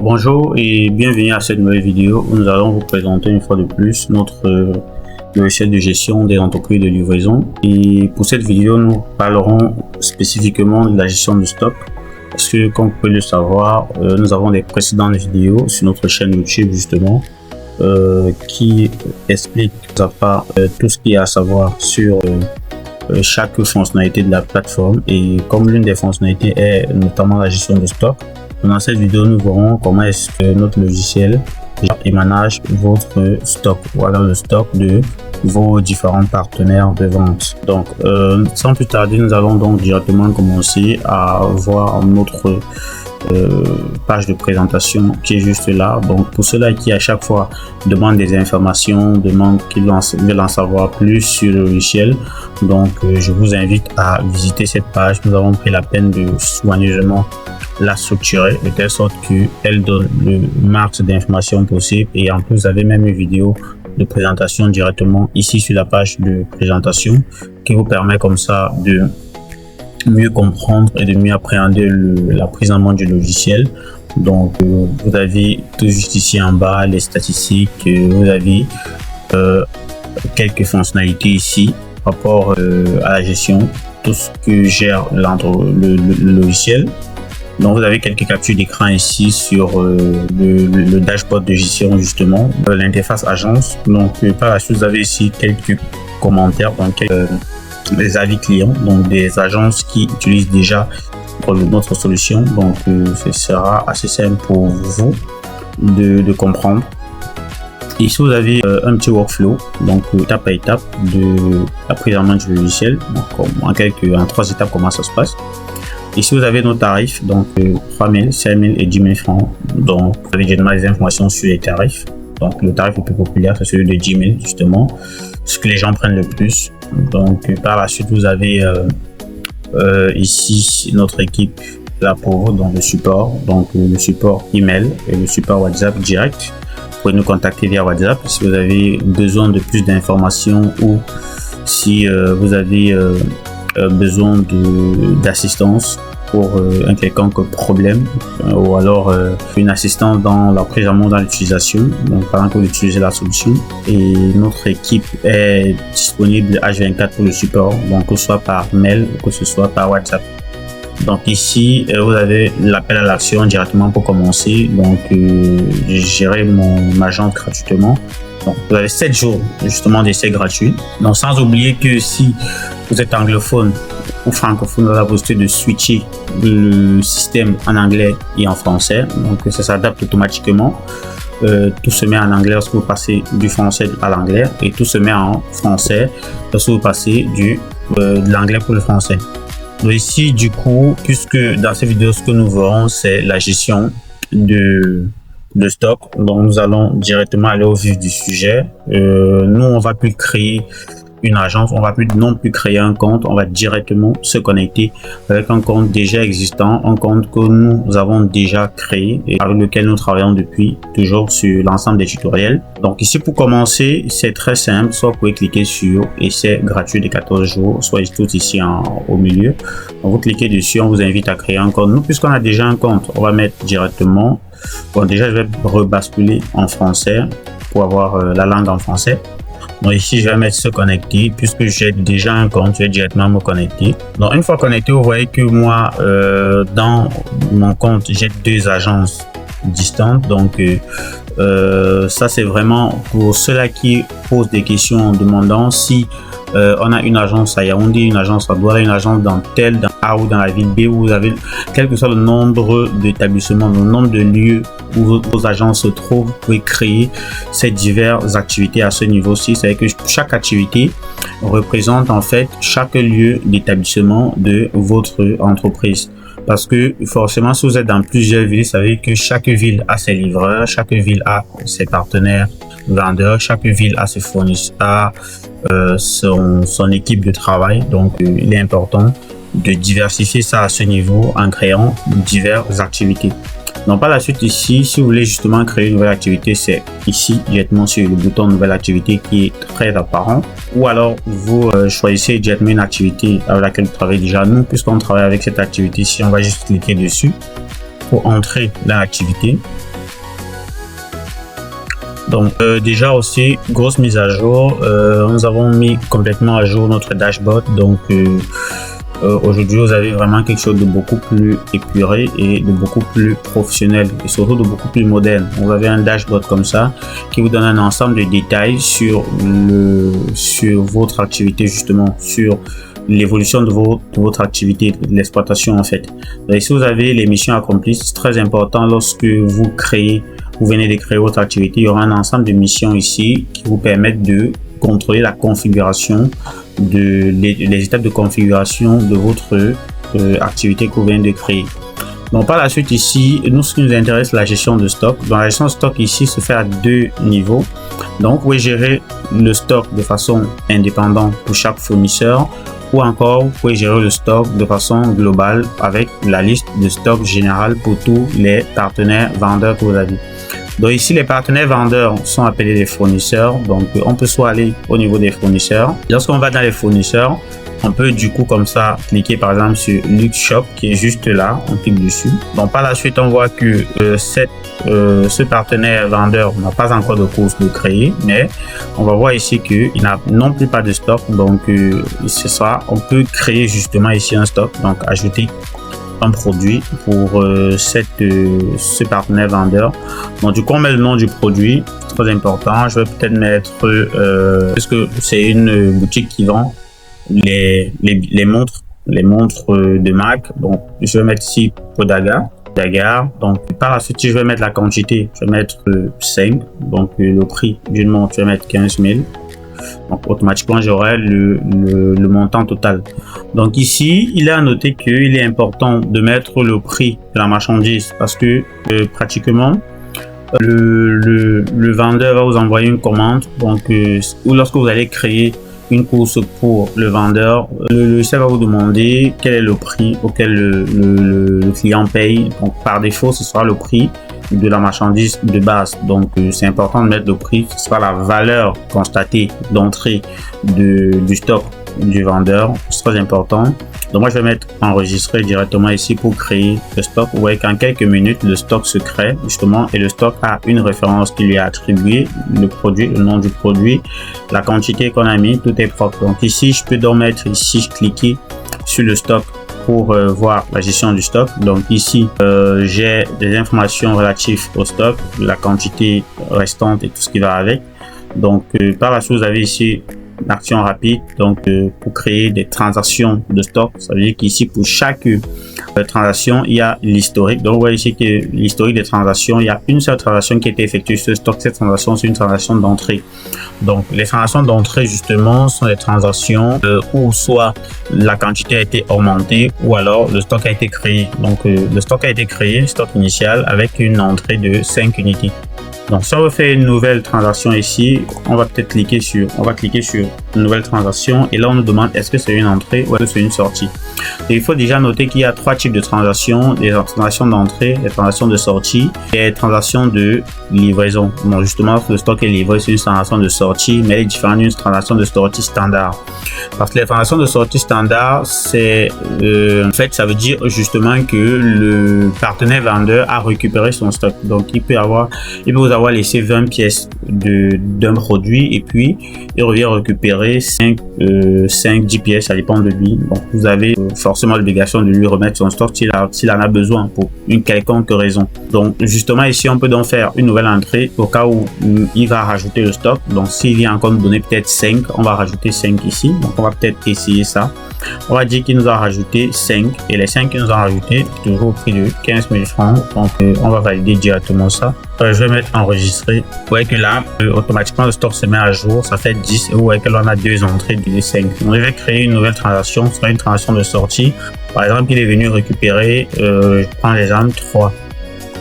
Bonjour et bienvenue à cette nouvelle vidéo où nous allons vous présenter une fois de plus notre logiciel de gestion des entreprises de livraison. Et pour cette vidéo, nous parlerons spécifiquement de la gestion de stock. Parce que comme vous pouvez le savoir, nous avons des précédentes vidéos sur notre chaîne YouTube justement qui expliquent à part tout ce qu'il y a à savoir sur chaque fonctionnalité de la plateforme. Et comme l'une des fonctionnalités est notamment la gestion de stock, dans cette vidéo, nous verrons comment est-ce que notre logiciel manage votre stock, ou alors le stock de vos différents partenaires de vente. Donc, sans plus tarder, nous allons donc directement commencer à voir notre page de présentation qui est juste là. Donc, pour ceux-là qui à chaque fois demandent des informations, demandent qu'ils veulent en savoir plus sur le logiciel, donc je vous invite à visiter cette page. Nous avons pris la peine de soigneusement la structurer de telle sorte qu'elle donne le max d'informations possible, et en plus vous avez même une vidéo de présentation directement ici sur la page de présentation qui vous permet comme ça de mieux comprendre et de mieux appréhender la prise en main du logiciel. Donc vous avez tout juste ici en bas les statistiques, vous avez quelques fonctionnalités ici par rapport à la gestion, tout ce que gère le logiciel. Donc vous avez quelques captures d'écran ici sur le dashboard de gestion justement, l'interface agence. Donc par la suite vous avez ici quelques commentaires, donc des avis clients, donc des agences qui utilisent déjà notre solution. Donc ce sera assez simple pour vous de comprendre. Ici vous avez un petit workflow, donc étape à étape de la prise en main du logiciel, donc en 3 étapes comment ça se passe. Ici vous avez nos tarifs, donc 3 000, 5 000 et 10 000 francs. Donc vous avez généralement des informations sur les tarifs. Donc le tarif le plus populaire c'est celui de 10 000 justement, ce que les gens prennent le plus. Donc par la suite vous avez ici notre équipe là pour vous, donc le support, donc le support email et le support WhatsApp direct. Vous pouvez nous contacter via WhatsApp si vous avez besoin de plus d'informations ou si vous avez besoin d'assistance pour un quelconque problème ou alors une assistance dans la prise en main dans l'utilisation, donc pendant que vous utilisez la solution. Et notre équipe est disponible H24 pour le support, donc que ce soit par mail ou que ce soit par WhatsApp. Donc ici vous avez l'appel à l'action directement pour commencer. Donc gérer mon agence gratuitement. Donc vous avez 7 jours justement d'essai gratuit. Donc sans oublier que si vous êtes anglophone ou francophone, vous avez la possibilité de switcher le système en anglais et en français. Donc ça s'adapte automatiquement. Tout se met en anglais lorsque vous passez du français à l'anglais, et tout se met en français lorsque vous passez de l'anglais pour le français. Donc ici du coup, puisque dans cette vidéo ce que nous verrons c'est la gestion de stock, donc nous allons directement aller au vif du sujet. Nous on va plus créer une agence, on va plus non plus créer un compte, on va directement se connecter avec un compte déjà existant, un compte que nous avons déjà créé et avec lequel nous travaillons depuis toujours sur l'ensemble des tutoriels. Donc ici pour commencer c'est très simple, soit vous pouvez cliquer sur essai gratuit de 14 jours, soit tout ici au milieu. Donc, vous cliquez dessus, on vous invite à créer un compte. Nous puisqu'on a déjà un compte, on va mettre directement, bon déjà je vais rebasculer en français pour avoir la langue en français. Donc ici je vais mettre se connecter, puisque j'ai déjà un compte, je vais directement me connecter. Donc une fois connecté, vous voyez que moi dans mon compte j'ai 2 agences distantes. Donc ça c'est vraiment pour ceux-là qui posent des questions en demandant si on a une agence à Yaoundé, une agence à Douala, une agence dans telle, dans A ou dans la ville B, où vous avez quel que soit le nombre d'établissements, le nombre de lieux où vos agences se trouvent, vous pouvez créer ces diverses activités à ce niveau-ci. C'est que chaque activité représente en fait chaque lieu d'établissement de votre entreprise. Parce que forcément, si vous êtes dans plusieurs villes, vous savez que chaque ville a ses livreurs, chaque ville a ses partenaires vendeurs, chaque ville a ses fournisseurs, son équipe de travail. Donc il est important de diversifier ça à ce niveau en créant diverses activités. Donc par la suite ici, si vous voulez justement créer une nouvelle activité, c'est ici directement sur le bouton nouvelle activité qui est très apparent, ou alors vous choisissez directement une activité avec laquelle vous travaillez déjà. Nous, puisqu'on travaille avec cette activité, si on va juste cliquer dessus pour entrer dans l'activité. Donc déjà aussi, grosse mise à jour, nous avons mis complètement à jour notre dashboard. Donc aujourd'hui, vous avez vraiment quelque chose de beaucoup plus épuré et de beaucoup plus professionnel et surtout de beaucoup plus moderne. Vous avez un dashboard comme ça qui vous donne un ensemble de détails sur votre activité, justement, sur l'évolution de votre activité, de l'exploitation en fait. Et si vous avez les missions accomplies, c'est très important lorsque vous venez de créer votre activité, il y aura un ensemble de missions ici qui vous permettent de contrôler la configuration, les étapes de configuration de votre activité que vous venez de créer. Donc par la suite ici, nous ce qui nous intéresse, c'est la gestion de stock. Donc la gestion de stock ici se fait à deux niveaux. Donc vous pouvez gérer le stock de façon indépendante pour chaque fournisseur, ou encore vous pouvez gérer le stock de façon globale avec la liste de stock générale pour tous les partenaires vendeurs que vous avez. Donc ici, les partenaires vendeurs sont appelés les fournisseurs. Donc on peut soit aller au niveau des fournisseurs. Lorsqu'on va dans les fournisseurs, on peut du coup comme ça cliquer par exemple sur Luxe Shop qui est juste là, on clique dessus. Donc par la suite, on voit que ce partenaire vendeur n'a pas encore de course de créer, mais on va voir ici qu'il n'a non plus pas de stock. Donc on peut créer justement ici un stock, donc ajouter un produit pour ce partenaire vendeur. Donc du coup on met le nom du produit, très important. Je vais peut-être mettre parce que c'est une boutique qui vend les montres de marque. Donc je vais mettre ici Podagar. Donc par la suite je vais mettre la quantité, je vais mettre 5. Donc le prix d'une montre, je vais mettre 15 000. Donc automatiquement j'aurai le montant total. Donc ici il est à noter qu'il est important de mettre le prix de la marchandise parce que pratiquement le vendeur va vous envoyer une commande. Donc ou lorsque vous allez créer une course pour le vendeur, le logiciel va vous demander quel est le prix auquel le client paye. Donc par défaut ce sera le prix de la marchandise de base. Donc c'est important de mettre le prix, ce sera la valeur constatée d'entrée du stock du vendeur, c'est très important. Donc moi je vais mettre enregistrer directement ici pour créer le stock. Vous voyez qu'en quelques minutes le stock se crée justement et le stock a une référence qui lui est attribuée, le produit, le nom du produit, la quantité qu'on a mis, tout est propre. Donc ici je peux donc mettre ici, cliquer sur le stock pour voir la gestion du stock. Donc ici j'ai des informations relatives au stock, la quantité restante et tout ce qui va avec. Donc par la suite vous avez ici l'action rapide, donc pour créer des transactions de stock. Ça veut dire qu'ici pour chaque transaction il y a l'historique. Donc vous voyez ici que l'historique des transactions, il y a une seule transaction qui a été effectuée sur le stock. Cette transaction c'est une transaction d'entrée. Donc les transactions d'entrée justement sont des transactions où soit la quantité a été augmentée ou alors le stock a été créé. Donc le stock a été créé, stock initial avec une entrée de 5 unités. Donc si on veut faire une nouvelle transaction ici, on va cliquer sur une nouvelle transaction et là on nous demande est-ce que c'est une entrée ou est-ce que c'est une sortie. Et il faut déjà noter qu'il y a trois types de transactions: les transactions d'entrée, les transactions de sortie et les transactions de livraison. Bon, justement le stock est livré, c'est une transaction de sortie, mais elle est différente d'une transaction de sortie standard. Parce que les transactions de sortie standard, c'est en fait ça veut dire justement que le partenaire vendeur a récupéré son stock. Donc il peut vous avoir laissé 20 pièces d'un produit et puis il revient récupérer 10 pièces, ça dépend de lui. Donc vous avez forcément l'obligation de lui remettre son stock s'il en a besoin pour une quelconque raison. Donc justement ici on peut donc faire une nouvelle entrée au cas où il va rajouter le stock. Donc s'il vient encore nous donner peut-être 5, on va rajouter 5 ici. Donc on va peut-être essayer ça. On va dire qu'il nous a rajouté 5 et les 5 qu'il nous a rajouté toujours au prix de 15 000 francs. Donc on va valider directement ça. Je vais mettre enregistrer. Vous voyez que là automatiquement le stock se met à jour, ça fait 10 et vous voyez que là on a deux entrées de 5. On devait créer une nouvelle transaction, ce sera une transaction de sortie. Par exemple il est venu récupérer, je prends l'exemple 3.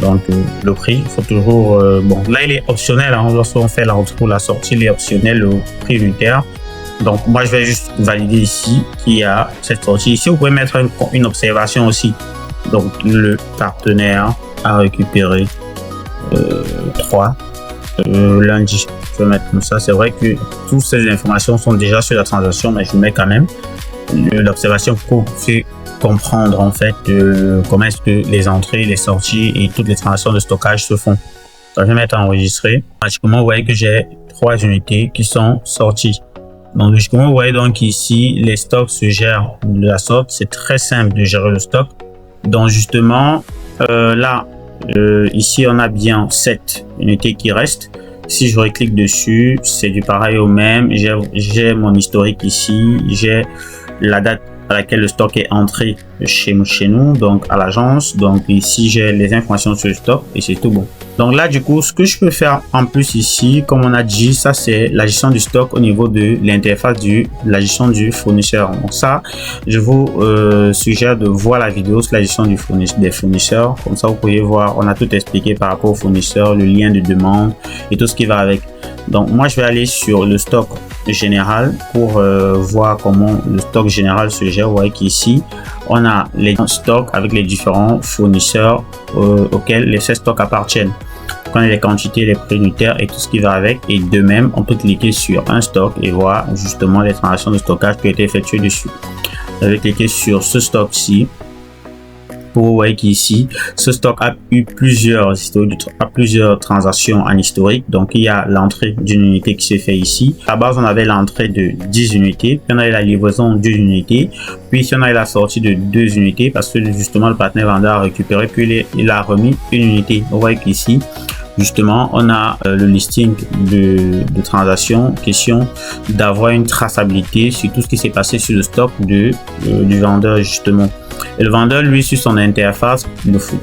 Donc le prix, il faut toujours bon là il est optionnel hein, lorsqu'on fait l'entrée ou la sortie, il est optionnel le prix unitaire. Donc moi je vais juste valider ici qu'il y a cette sortie. Ici vous pouvez mettre une observation aussi. Donc le partenaire a récupéré 3 lundi. Je vais mettre comme ça. C'est vrai que toutes ces informations sont déjà sur la transaction, mais je mets quand même l'observation pour comprendre en fait comment est-ce que les entrées, les sorties et toutes les transactions de stockage se font. Donc, je vais mettre enregistrer. Pratiquement, vous voyez que j'ai 3 unités qui sont sorties. Donc, logiquement, vous voyez donc ici, les stocks se gèrent de la sorte. C'est très simple de gérer le stock. Donc, justement, ici, on a bien 7 unités qui restent. Si je reclique dessus, c'est du pareil au même. J'ai mon historique ici. J'ai la date à laquelle le stock est entré chez nous, donc à l'agence. Donc ici, j'ai les informations sur le stock et c'est tout bon. Donc là, du coup, ce que je peux faire en plus ici, comme on a dit, ça c'est la gestion du stock au niveau de l'interface la gestion du fournisseur. Donc ça, je vous suggère de voir la vidéo sur la gestion des fournisseurs. Comme ça, vous pouvez voir, on a tout expliqué par rapport au fournisseur, le lien de demande et tout ce qui va avec. Donc moi, je vais aller sur le stock général pour voir comment le stock général se gère. Vous voyez qu'ici, on a les stocks avec les différents fournisseurs auxquels ces stocks appartiennent. On a les quantités, les prix unitaires et tout ce qui va avec. Et de même, on peut cliquer sur un stock et voir justement les transactions de stockage qui ont été effectuées dessus. Vous allez cliquer sur ce stock-ci. Vous voyez qu'ici, ce stock a eu plusieurs transactions en historique. Donc, il y a l'entrée d'une unité qui s'est fait ici. À la base, on avait l'entrée de 10 unités. Puis, on a eu la livraison d'une unité. Puis, ici, on a eu la sortie de 2 unités parce que justement, le partenaire vendeur a récupéré. Puis, il a remis une unité. Vous voyez qu'ici, justement, on a le listing de transactions, question d'avoir une traçabilité sur tout ce qui s'est passé sur le stock du vendeur, justement. Et le vendeur, lui, sur son interface,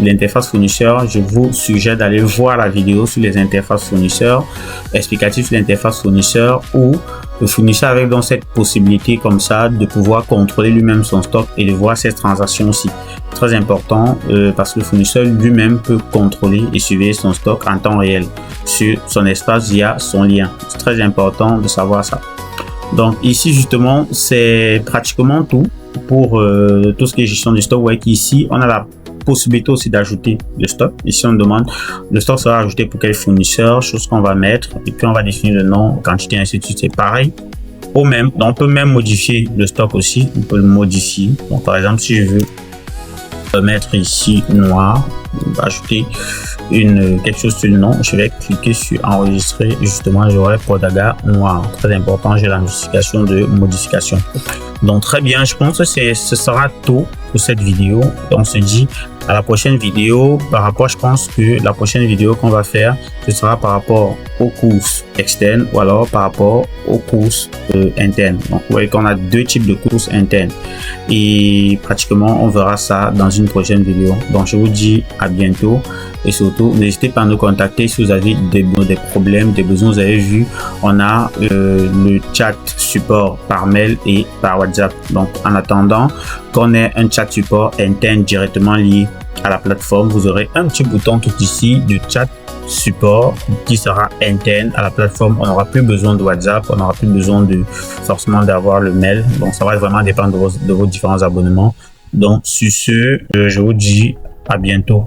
l'interface fournisseur, je vous suggère d'aller voir la vidéo sur les interfaces fournisseurs, explicatif sur l'interface fournisseur, où le fournisseur avec donc cette possibilité comme ça de pouvoir contrôler lui-même son stock et de voir ses transactions aussi. Très important parce que le fournisseur lui-même peut contrôler et surveiller son stock en temps réel sur son espace via son lien. C'est très important de savoir ça. Donc ici justement, c'est pratiquement tout pour tout ce qui est gestion du stock. Vous voyez qu'ici, on a la possibilité aussi d'ajouter le stock. Ici, on demande le stock sera ajouté pour quel fournisseur, chose qu'on va mettre, et puis on va définir le nom, quantité, ainsi de suite. C'est pareil. Donc, on peut même modifier le stock aussi. On peut le modifier. Donc, par exemple, si je veux mettre ici noir, on va ajouter quelque chose sur le nom, je vais cliquer sur enregistrer. Justement, j'aurai Podaga noir. Très important, j'ai la notification de modification. Donc très bien, je pense que ce sera tout pour cette vidéo. On se dit à la prochaine vidéo. Je pense que la prochaine vidéo qu'on va faire, ce sera par rapport aux courses externes ou alors par rapport aux courses internes. Donc vous voyez qu'on a 2 types de courses internes et pratiquement on verra ça dans une prochaine vidéo. Donc je vous dis à bientôt et surtout n'hésitez pas à nous contacter si vous avez des problèmes, des besoins. Vous avez vu, on a le chat support par mail et par WhatsApp. Donc en attendant qu'on ait un chat support interne directement lié à la plateforme, vous aurez un petit bouton tout ici de chat support qui sera interne à la plateforme. On n'aura plus besoin de WhatsApp, on n'aura plus besoin forcément d'avoir le mail. Donc ça va vraiment dépendre de vos différents abonnements. Donc sur ce, je vous dis à bientôt.